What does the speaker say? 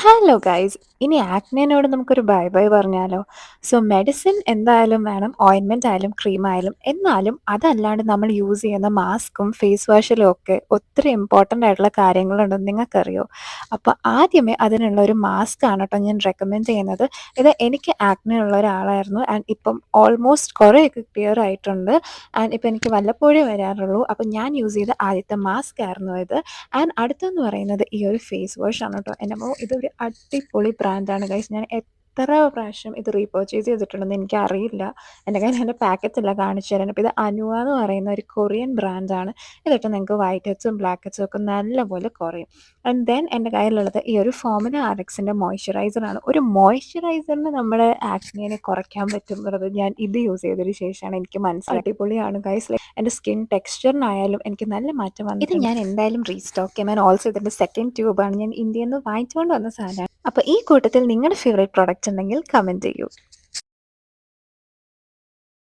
Hello guys, ഇനി ആക്നേനോട് നമുക്കൊരു bye bye പറഞ്ഞാലോ? സോ മെഡിസിൻ എന്തായാലും വേണം, ഓയിൻമെൻ്റ് ആയാലും ക്രീം ആയാലും. എന്നാലും അതല്ലാണ്ട് നമ്മൾ യൂസ് ചെയ്യുന്ന മാസ്കും ഫേസ് വാഷിലും ഒക്കെ ഒത്തിരി ഇമ്പോർട്ടൻ്റ് ആയിട്ടുള്ള കാര്യങ്ങളുണ്ടെന്ന് നിങ്ങൾക്കറിയോ? അപ്പോൾ ആദ്യമേ അതിനുള്ള ഒരു മാസ്ക് ആണ് കേട്ടോ ഞാൻ റെക്കമെൻഡ് ചെയ്യുന്നത്. ഇത് എനിക്ക് ആക്നെ ഉള്ള ഒരാളായിരുന്നു ആൻഡ് ഇപ്പം ഓൾമോസ്റ്റ് കുറേയൊക്കെ ക്ലിയർ ആയിട്ടുണ്ട്. ആൻഡ് ഇപ്പം എനിക്ക് വല്ലപ്പോഴേ വരാറുള്ളൂ. അപ്പം ഞാൻ യൂസ് ചെയ്ത ആദ്യത്തെ മാസ്ക് ആയിരുന്നു ഇത്. ആൻഡ് അടുത്തെന്ന് പറയുന്നത് ഈ ഒരു ഫേസ് വാഷ് ആണ് കേട്ടോ. എൻ്റെ അമ്മോ, ഇതൊരു അടിപൊളി ബ്രാൻഡാണ് ഗൈസ്. ഞാൻ എത്ര പ്രാവശ്യം ഇത് റീപർച്ചേസ് ചെയ്തിട്ടുണ്ടെന്ന് എനിക്കറിയില്ല. എൻ്റെ കയ്യിൽ എൻ്റെ പാക്കറ്റെല്ലാം കാണിച്ചു തരാൻ. അപ്പോൾ ഇത് അനുവ എന്ന് പറയുന്ന ഒരു കൊറിയൻ ബ്രാൻഡാണ്. ഇതിട്ട് നിങ്ങൾക്ക് വൈറ്റ് ഹെഡ്സും ബ്ലാക്ക് ഹെഡ്സും ഒക്കെ നല്ലപോലെ കുറയും. ആൻഡ് ദെൻ എൻ്റെ കയ്യിലുള്ളത് ഈ ഒരു ഫോമുല ആർഎക്സിൻ്റെ മോയ്സ്ചറൈസറാണ്. ഒരു മോയ്സ്ചറൈസറിന് നമ്മുടെ ആക്നെനെ കുറയ്ക്കാൻ പറ്റും എന്നുള്ളത് ഞാൻ ഇത് യൂസ് ചെയ്തതിന് ശേഷമാണ് എനിക്ക് മനസ്സിലായത്. അടിപൊളിയാണ് ഗൈസ്. എൻ്റെ സ്കിൻ ടെക്സ്ചറിനായാലും എനിക്ക് നല്ല മാറ്റം വന്നിട്ടുണ്ട്. ഇത് ഞാൻ എന്തായാലും റീസ്റ്റോക്ക് ചെയ്യാം. ആൻഡ് ഓൾസോ ഇതിൻ്റെ സെക്കൻഡ് ട്യൂബാണ്. ഞാൻ ഇന്ത്യയിൽ നിന്ന് വാങ്ങിച്ചുകൊണ്ട് വന്ന സാധനമാണ്. അപ്പോൾ ഈ കൂട്ടത്തിൽ നിങ്ങളുടെ ഫേവറേറ്റ് പ്രോഡക്റ്റ് ഉണ്ടെങ്കിൽ കമൻറ്റ് ചെയ്യൂ.